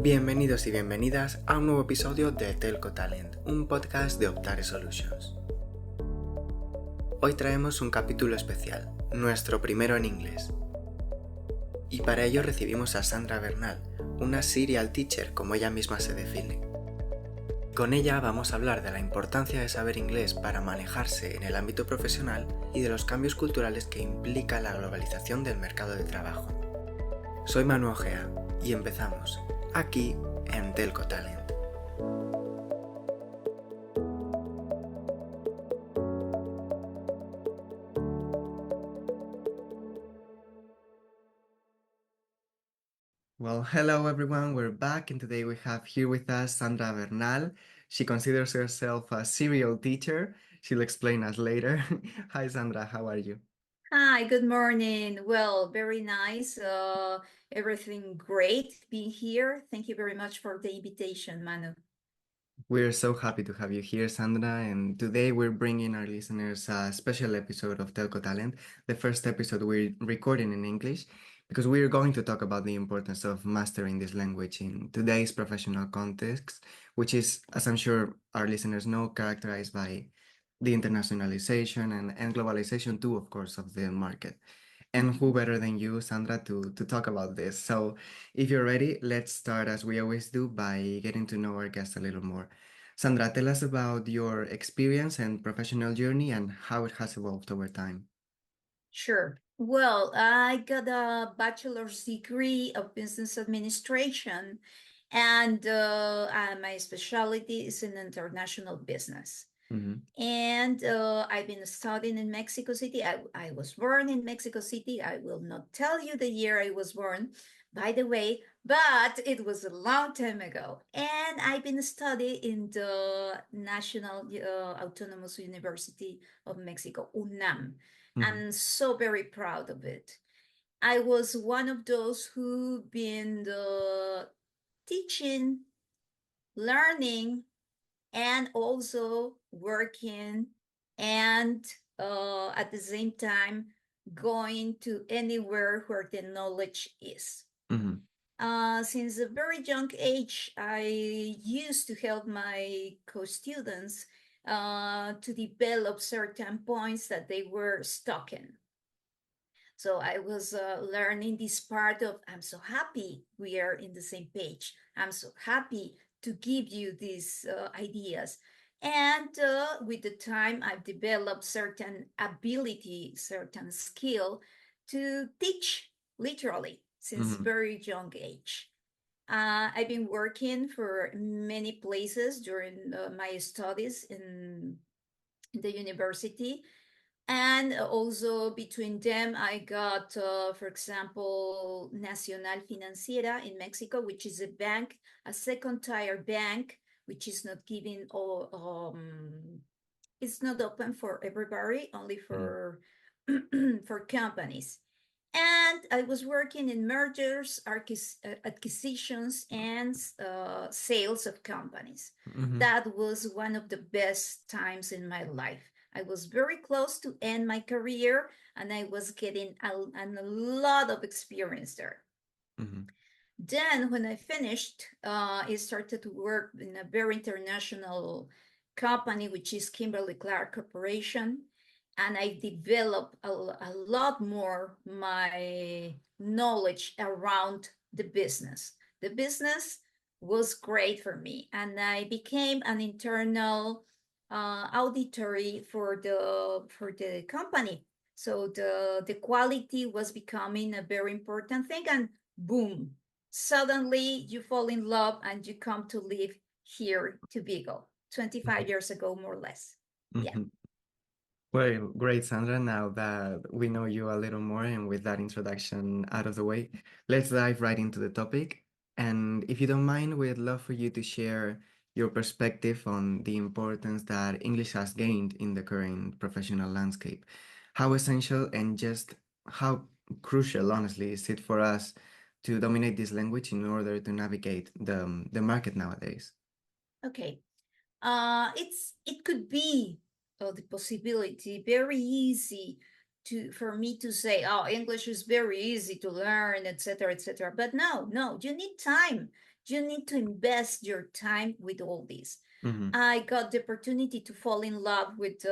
Bienvenidos y bienvenidas a un nuevo episodio de Telco Talent, un podcast de Optare Solutions. Hoy traemos un capítulo especial, nuestro primero en inglés. Y para ello recibimos a Sandra Bernal, una serial teacher como ella misma se define. Con ella vamos a hablar de la importancia de saber inglés para manejarse en el ámbito profesional y de los cambios culturales que implica la globalización del mercado de trabajo. Soy Manu Ojea y empezamos, aquí en Telco Talent. Well, hello everyone, we're back and today we have here with us Sandra Bernal. She considers herself a serial teacher. She'll explain us later. Hi Sandra, how are you? Hi, good morning. Well, very nice. Everything great being here. Thank you very much for the invitation, Manu. We're so happy to have you here, Sandra, and today we're bringing our listeners a special episode of Telco Talent, the first episode we're recording in English, because we're going to talk about the importance of mastering this language in today's professional context, which is, as I'm sure our listeners know, characterized by the internationalization and globalization too, of course, of the market. And who better than you, Sandra, to talk about this? So if you're ready, let's start as we always do by getting to know our guest a little more. Sandra, tell us about your experience and professional journey and how it has evolved over time. Sure. Well, I got a bachelor's degree of business administration, and my specialty is in international business. Mhm. And I've been studying in Mexico City. I was born in Mexico City. I will not tell you the year I was born, by the way, but it was a long time ago. And I've been studying in the National Autonomous University of Mexico, UNAM. Mhm. I'm so very proud of it. I was one of those who been teaching, learning, and also working and at the same time going to anywhere where the knowledge is. Mhm. Since a very young age, I used to help my co-students to develop certain points that they were stuck in. So I was learning this part of, I'm so happy we are in the same page. I'm so happy to give you these ideas. And with the time, I've developed certain ability, certain skill to teach literally since Mhm. very young age. I've been working for many places during my studies in the university, and also between them, I got, for example, Nacional Financiera in Mexico, which is a bank, a second tier bank, which is not giving all, it's not open for everybody, only Mhm. for for companies. And I was working in mergers, acquisitions, and sales of companies. Mhm. That was one of the best times in my life. I was very close to end my career, and I was getting a lot of experience there. Mhm. Then, when I finished, I started to work in a very international company, which is Kimberly Clark Corporation, and I developed a lot more my knowledge around the business. The business was great for me, and I became an internal auditory for the company. So the quality was becoming a very important thing, and boom, suddenly you fall in love and you come to live here to Vigo 25 years ago, more or less. Yeah. Mhm. Well, great, Sandra. Now that we know you a little more and with that introduction out of the way, let's dive right into the topic. And if you don't mind, we'd love for you to share your perspective on the importance that English has gained in the current professional landscape. How essential and just how crucial, honestly, is it for us to dominate this language in order to navigate the market nowadays? Okay. It could be the possibility very easy for me to say, oh, English is very easy to learn, etc., etc. But no, you need time. You need to invest your time with all this. Mm-hmm. I got the opportunity to fall in love with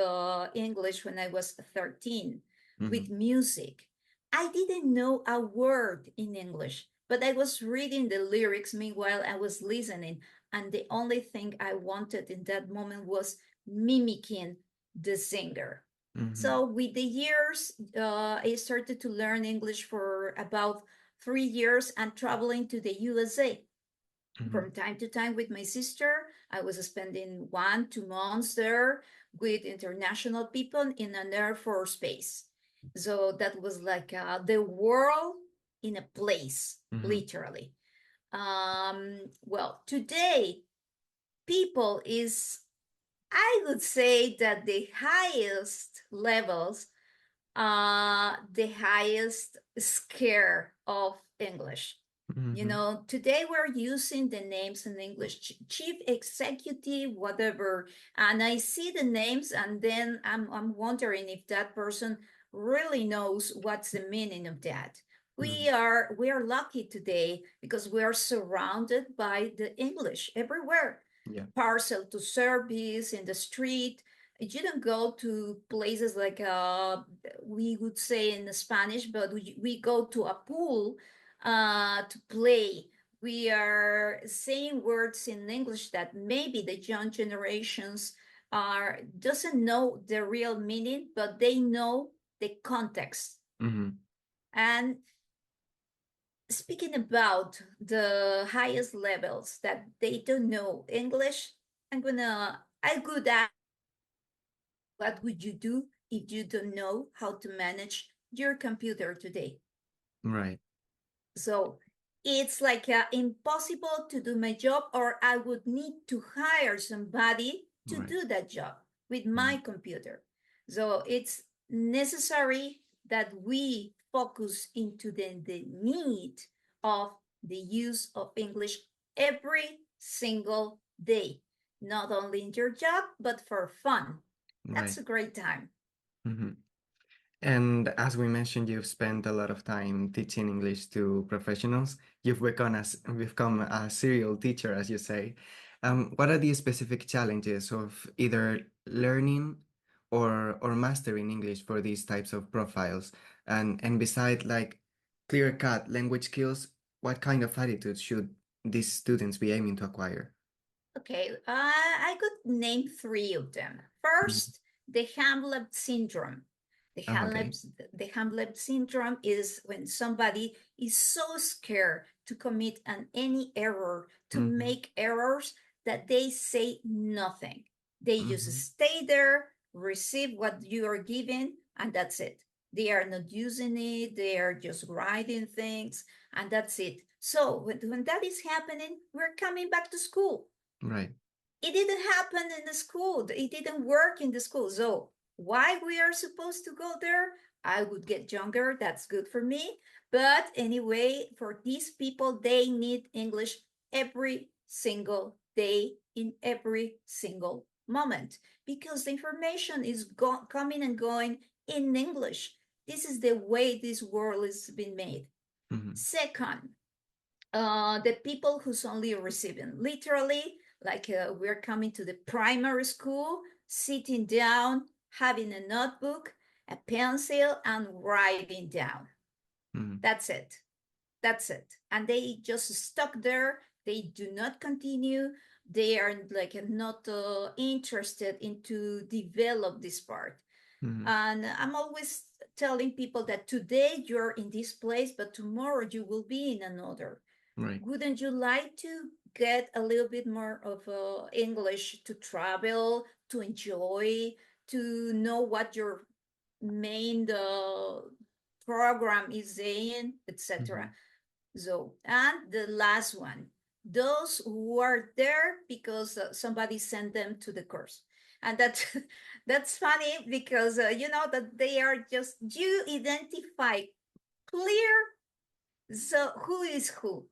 English when I was 13, Mm-hmm. with music. I didn't know a word in English, but I was reading the lyrics meanwhile I was listening. And the only thing I wanted in that moment was mimicking the singer. Mm-hmm. So with the years, I started to learn English for about 3 years and traveling to the USA Mm-hmm. from time to time with my sister. I was spending 1, 2 months there with international people in an Air Force base. So that was like the world in a place, Mm-hmm. literally. Well, today, people is, I would say that the highest levels, the highest scare of English. Mm-hmm. Today we're using the names in English, chief executive, whatever, and I see the names, and then I'm wondering if that person really knows what's the meaning of that. Mm-hmm. We are lucky today because we are surrounded by the English everywhere. Yeah. Parcel to service in the street. You don't go to places like we would say in Spanish, but we go to a pool to play. We are saying words in English that maybe the young generations are doesn't know the real meaning, but they know the context. Mm-hmm. And speaking about the highest levels that they don't know English, I could ask, what would you do if you don't know how to manage your computer today? Right. So it's like impossible to do my job, or I would need to hire somebody to Right. do that job with Mm-hmm. my computer. So it's necessary that we focus into the need of the use of English every single day, not only in your job, but for fun. That's Right. a great time. Mm-hmm. And as we mentioned, you've spent a lot of time teaching English to professionals. You've become a serial teacher, as you say. What are the specific challenges of either learning or mastering English for these types of profiles? And beside like clear-cut language skills, what kind of attitudes should these students be aiming to acquire? Okay, I could name three of them. Mhm. First, the Hamlet syndrome. The Oh, okay. Hamlet, the Hamlet syndrome is when somebody is so scared to commit any error, to Mm-hmm. make errors, that they say nothing. They just Mm-hmm. stay there, receive what you are giving, and that's it. They are not using it, they are just writing things, and that's it. So when that is happening, we're coming back to school. Right. It didn't happen in the school. It didn't work in the school. So why we are supposed to go there? I would get younger. That's good for me. But anyway, for these people, they need English every single day in every single moment because the information is coming and going in English. This is the way this world has been made. Mm-hmm. Second, the people who's only receiving literally, like we're coming to the primary school, sitting down, having a notebook, a pencil, and writing down. Mm-hmm. That's it that's it and they just stuck there. They do not continue. They are like not interested into develop this part. Mm-hmm. And I'm always telling people that today you're in this place, but tomorrow you will be in another. Right. Wouldn't you like to get a little bit more of English to travel, to enjoy, to know what your main program is saying, Mm-hmm. etc.? So, and the last one, those who are there because somebody sent them to the course. And that's funny because you know that they are just, you identify clear, so who is who.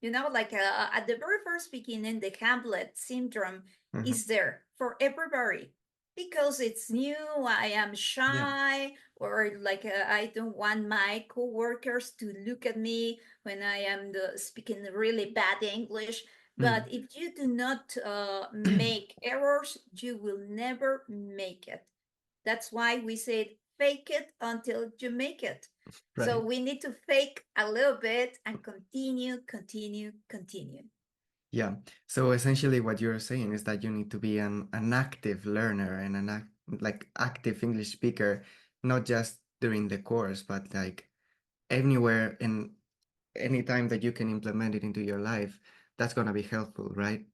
Like at the very first beginning, the Hamlet syndrome Uh-huh. is there for everybody. because it's new, I am Yeah. shy, or like I don't want my coworkers to look at me when I am speaking really bad English. But Mm. if you do not make errors, you will never make it. That's why we said fake it until you make it. So Right. we need to fake a little bit and continue, continue, continue. Yeah. So essentially what you're saying is that you need to be an active learner and like active English speaker, not just during the course, but like anywhere and any time that you can implement it into your life, that's gonna be helpful, right?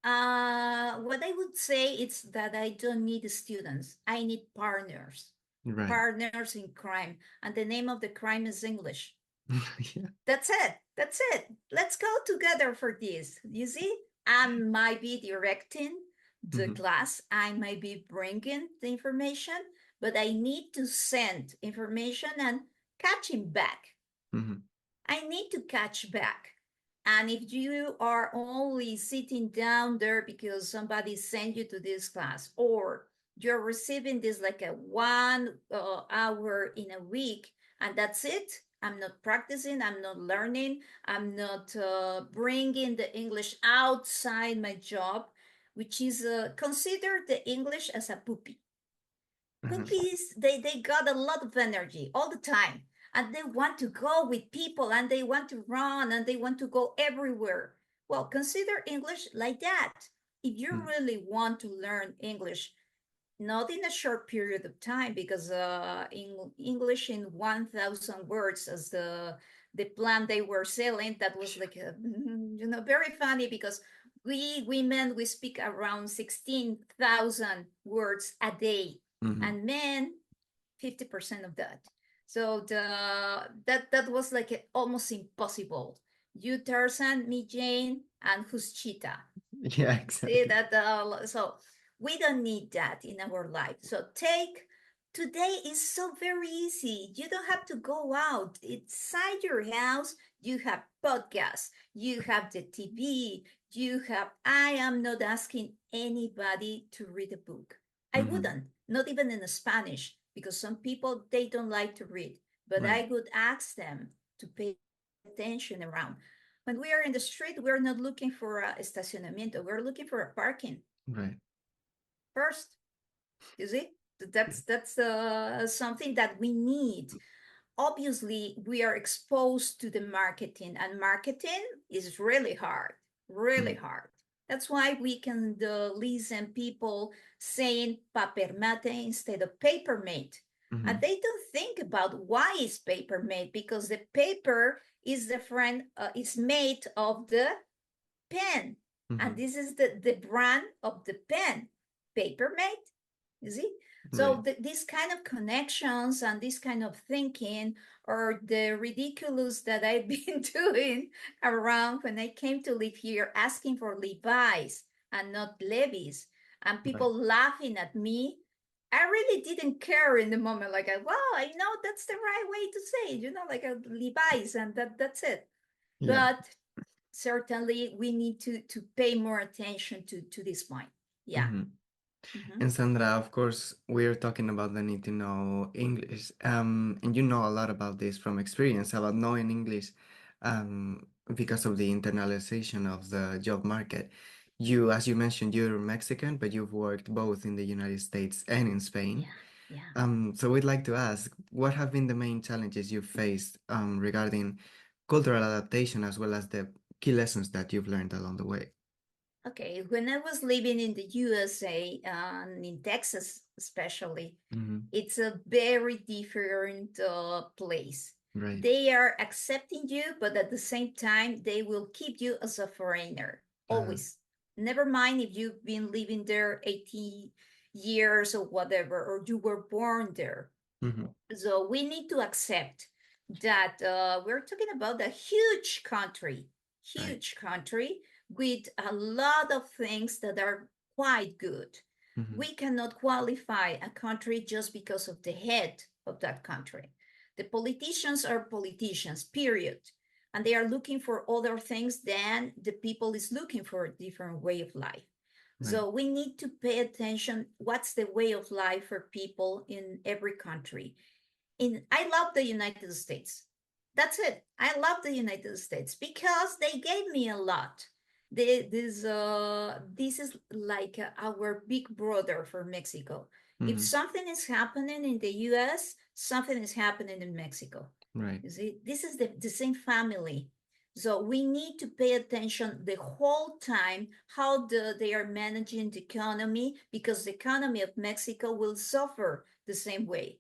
What I would say is that I don't need students. I need partners, Right. partners in crime. And the name of the crime is English. Yeah. That's it. That's it. Let's go together for this. You see, I might be directing the Hmm. class, I might be bringing the information, but I need to send information and catching back. Hmm. I need to catch back. And if you are only sitting down there because somebody sent you to this class, or you're receiving this like a 1 hour in a week, and that's it, I'm not practicing, I'm not learning, I'm not bringing the English outside my job, which is consider the English as a puppy. Hmm. Puppies, they got a lot of energy all the time, and they want to go with people, and they want to run, and they want to go everywhere. Well, consider English like that. If you really want to learn English, not in a short period of time, because in English in 1,000 words, as the plan they were selling, that was like very funny, because we women, we speak around 16,000 words a day, Hmm. and men 50% of that. So that was like almost impossible. You Tarzan, me Jane, and who's Cheetah. Yeah, See exactly. that so we don't need that in our life. So take today is so very easy. You don't have to go out. Inside your house, you have podcasts, you have the TV, you have I am not asking anybody to read a book. I Hmm. wouldn't, not even in Spanish, because some people they don't like to read, but Right. I would ask them to pay attention around. When we are in the street, we're not looking for a estacionamiento. We're looking for a parking Right. first. You see, Yeah. that's something that we need. Obviously, we are exposed to the marketing, and marketing is really Mm. hard. That's why we can listen people saying paper mate instead of paper mate. And Hmm. they don't think about why is paper made, because the paper is the friend is made of the pen, and Hmm. this is the brand of the pen, paper made. You see, Right. so these kind of connections and this kind of thinking, or the ridiculous that I've been doing around when I came to live here, asking for Levi's and not Levi's, and Right. people laughing at me. I really didn't care in the moment. Like, well, I know that's the right way to say it, like a Levi's, and that's it. Yeah. But certainly we need to pay more attention to this point. Yeah. Hmm. Mm-hmm. And Sandra, of course, we're talking about the need to know English. And you know a lot about this from experience, about knowing English, because of the internalization of the job market. You, as you mentioned, you're Mexican, but you've worked both in the United States and in Spain. Yeah. Yeah. So we'd like to ask, what have been the main challenges you've faced, regarding cultural adaptation, as well as the key lessons that you've learned along the way? Okay. When I was living in the USA, in Texas especially, Hmm. it's a very different place. Right. They are accepting you, but at the same time, they will keep you as a foreigner Uh, always. Never mind if you've been living there 80 years or whatever, or you were born there. hmm. So we need to accept that we're talking about a Right. huge country with a lot of things that are quite good. Hmm. We cannot qualify a country just because of the head of that country. The politicians are politicians, period. And they are looking for other things than the people is looking for a different way of life. Right. So we need to pay attention what's the way of life for people in every country. I love the United States. That's it. I love the United States because they gave me a lot. This is like our big brother for Mexico. If Mm-hmm. something is happening in the US, something is happening in Mexico. Right. You see, this is the same family. So we need to pay attention the whole time how they are managing the economy, because the economy of Mexico will suffer the same way.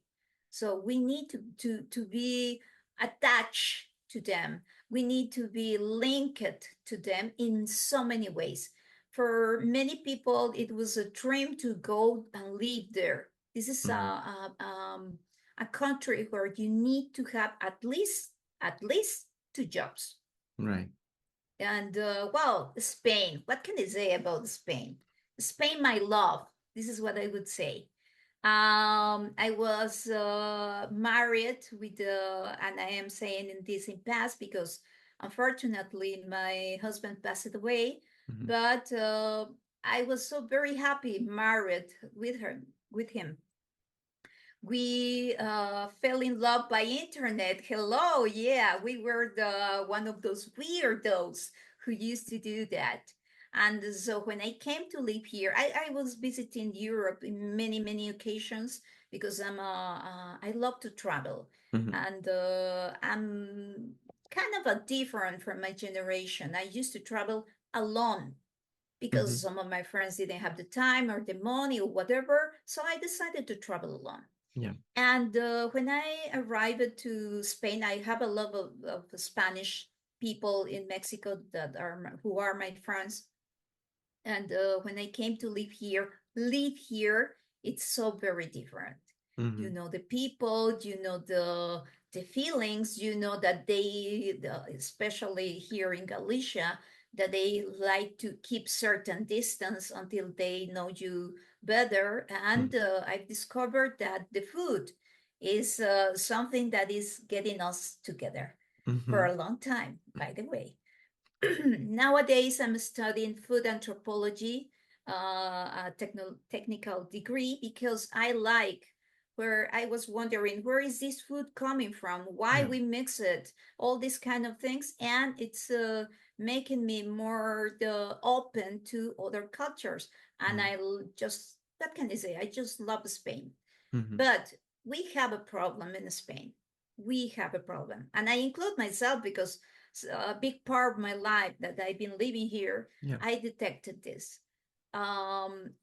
So we need to be attached to them. We need to be linked to them in so many ways. For many people, it was a dream to go and live there. This is Mm-hmm. a country where you need to have at least two jobs. Right. And well, Spain. What can I say about Spain? Spain, my love. This is what I would say. I was married with, and I am saying in this in past because unfortunately my husband passed away. Mm-hmm. But I was so very happy married with him. We fell in love by internet. Hello, yeah, we were the one of those weirdos who used to do that. And so when I came to live here, I was visiting Europe in many occasions because I love to travel, Mm-hmm. and I'm kind of a different from my generation. I used to travel alone Mm-hmm. because some of my friends didn't have the time or the money or whatever, so I decided to travel alone. Yeah. And when I arrived to Spain, I have a lot of Spanish people in Mexico that are who are my friends. And when I came to live here, it's so very different. Mm-hmm. You know the people, you know the feelings, you know that especially here in Galicia, that they like to keep certain distance until they know you better. And I've discovered that the food is something that is getting us together for Mm-hmm. a long time, by the way. Nowadays, I'm studying food anthropology, a technical degree, because I like where I was wondering where is this food coming from, why Yeah. we mix it, all these kind of things, and it's making me more open to other cultures. And just, what can I say? I just love Spain, Mm-hmm. but we have a problem in Spain. We have a problem, and I include myself because a big part of my life that I've been living here, Yeah. I detected this.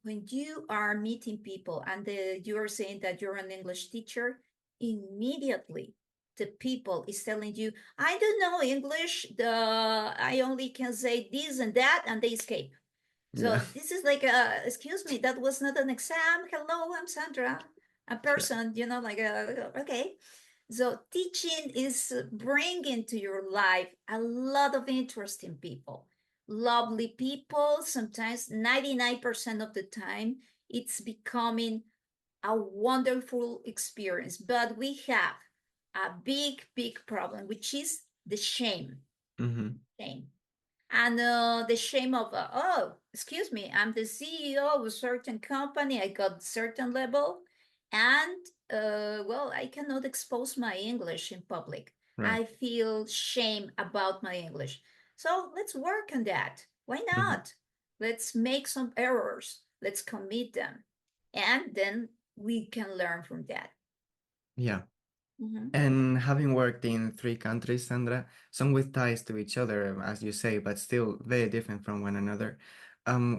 When you are meeting people and you are saying that you're an English teacher, immediately the people is telling you, I don't know English. I only can say this and that, and they escape. Yeah. So this is like, excuse me, that was not an exam. Hello, I'm Sandra, a Yeah. person, like, okay. So teaching is bringing to your life a lot of interesting people, lovely people. Sometimes 99% of the time, it's becoming a wonderful experience. But we have a big problem, which is the shame. Mm-hmm. Shame. And the shame of, oh, excuse me, I'm the CEO of a certain company, I got certain level, and well, I cannot expose my English in public. Right. I feel shame about my English. So let's work on that. Why Mm-hmm. not? Let's make some errors, let's commit them, and then we can learn from that. Yeah. Mhm. And having worked in three countries, Sandra, some with ties to each other, as you say, but still very different from one another,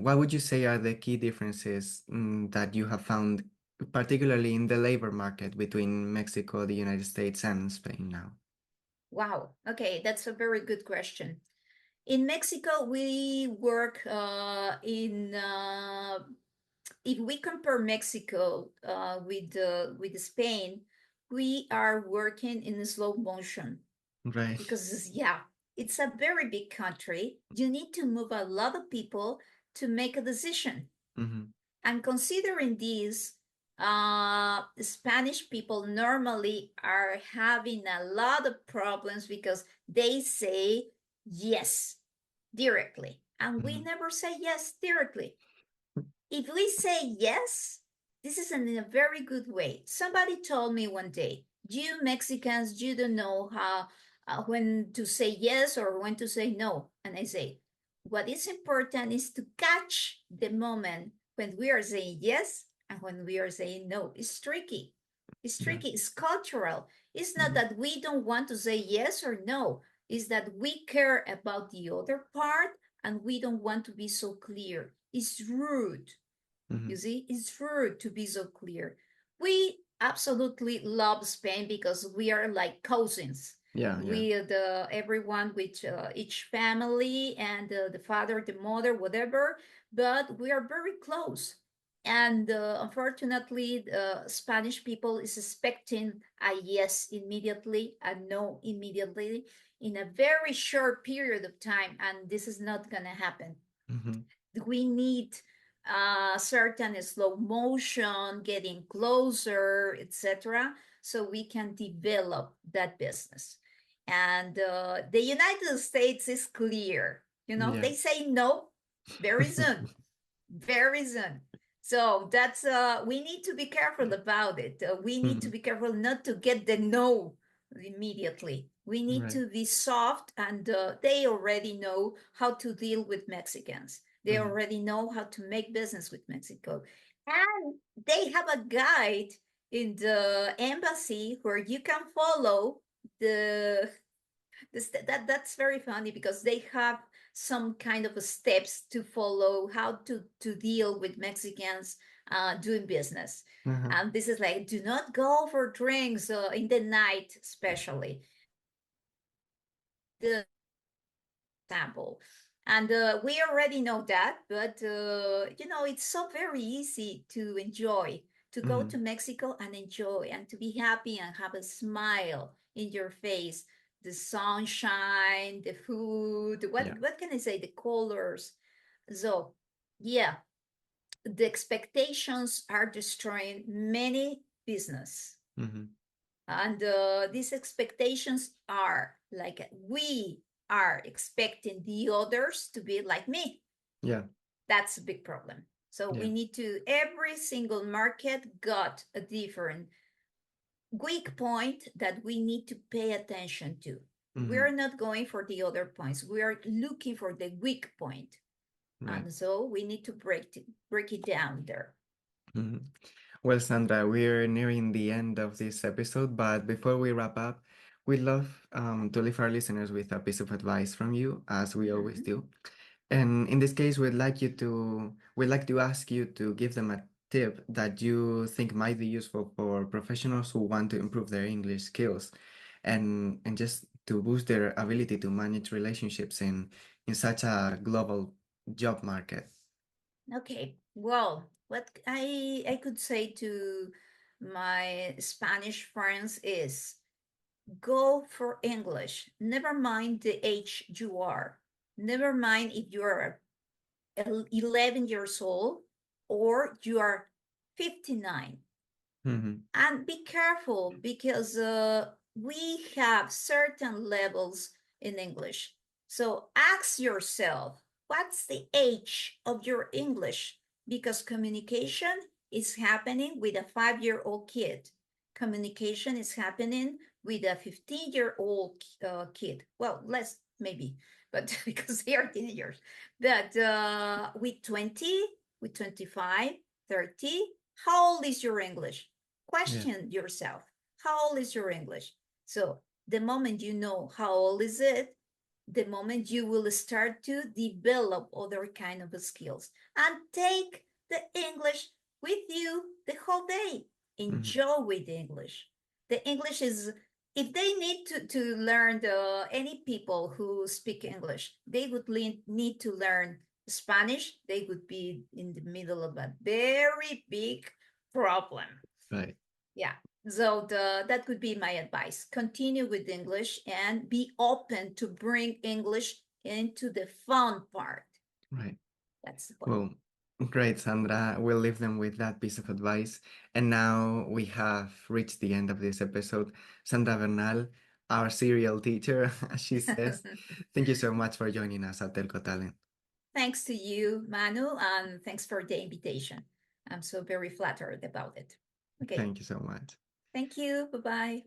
what would you say are the key differences that you have found, particularly in the labor market between Mexico, the United States, and Spain now? Wow. Okay, that's a very good question. In Mexico, we work if we compare Mexico with Spain, we are working in slow motion Right. because, yeah, it's a very big country. You need to move a lot of people to make a decision. Mm-hmm. And considering this, Spanish people normally are having a lot of problems because they say yes directly, and we Mm-hmm. never say yes directly. If we say yes, this is in a very good way. Somebody told me one day, you Mexicans, you don't know how when to say yes or when to say no. And I say, what is important is to catch the moment when we are saying yes and when we are saying no. It's tricky. It's Yeah. tricky. It's cultural. It's not Mm-hmm. that we don't want to say yes or no. It's that we care about the other part and we don't want to be so clear. It's rude. Mm-hmm. You see, it's rude to be so clear. We absolutely love Spain because we are like cousins. Yeah, yeah. We the everyone with each family and the father, the mother, whatever. But we are very close. And unfortunately, Spanish people is expecting a yes immediately, a no immediately, in a very short period of time, and this is not gonna happen. Mm-hmm. We need certain slow motion, getting closer, etc., so we can develop that business. And the United States is clear. You know, Yeah. they say no very soon, very soon. So that's we need to be careful about it. We need to Mm-hmm. be careful not to get the no immediately. We need Right. to be soft, and they already know how to deal with Mexicans. They Mm-hmm. already know how to make business with Mexico. And they have a guide in the embassy where you can follow the that's very funny because they have some kind of steps to follow how to deal with Mexicans doing business. Uh-huh. And this is like, do not go for drinks in the night, especially the example. And we already know that, but you know, it's so very easy to enjoy, to go Mm-hmm. to Mexico and enjoy and to be happy and have a smile in your face. The sunshine, the food, Yeah. what can I say? The colors. So, yeah, the expectations are destroying many business. Mm-hmm. And these expectations are like we are expecting the others to be like me. Yeah. That's a big problem. So Yeah. we need to, every single market got a different weak point that we need to pay attention to. Mm-hmm. We're not going for the other points. We are looking for the weak point. Right. And so we need to break it down there. Mm-hmm. Well, Sandra, we're nearing the end of this episode, but before we wrap up, we'd love to leave our listeners with a piece of advice from you, as we always Mhm. do. And in this case, we'd like to ask you to give them a tip that you think might be useful for professionals who want to improve their English skills and just to boost their ability to manage relationships in such a global job market. Okay. Well, what I could say to my Spanish friends is go for English. Never mind the age you are. Never mind if you are 11 years old or you are 59. Mm-hmm. And be careful because we have certain levels in English. So ask yourself, what's the age of your English? Because communication is happening with a 5-year-old kid. Communication is happening with a 15-year-old kid. Well, less maybe, but because they are teenagers. But with 20, with 25, 30, how old is your English? Yeah. Question yourself, how old is your English? So the moment you know how old is it, the moment you will start to develop other kind of skills and take the English with you the whole day. Mm-hmm. Enjoy with English. The English is, if they need to learn any people who speak English, they would need to learn Spanish. They would be in the middle of a very big problem. Right. Yeah. So that would be my advice. Continue with English and be open to bring English into the fun part. Right. That's the point. Well, great, Sandra. We'll leave them with that piece of advice. And now we have reached the end of this episode. Sandra Bernal, our serial teacher, as she says, thank you so much for joining us at Telco Talent. Thanks to you, Manu, and thanks for the invitation. I'm so very flattered about it. Okay. Thank you so much. Thank you. Bye bye.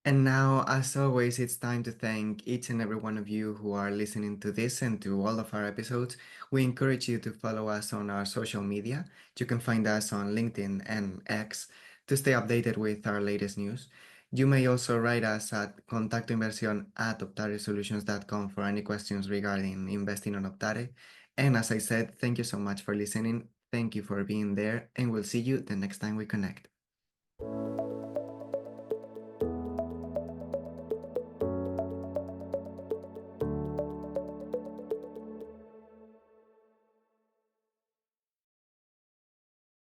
And now, as always, it's time to thank each and every one of you who are listening to this and to all of our episodes. We encourage you to follow us on our social media. You can find us on LinkedIn and X to stay updated with our latest news. You may also write us at contactoinversión@optaresolutions.com for any questions regarding investing on Optare. And as I said, thank you so much for listening. Thank you for being there, and we'll see you the next time we connect.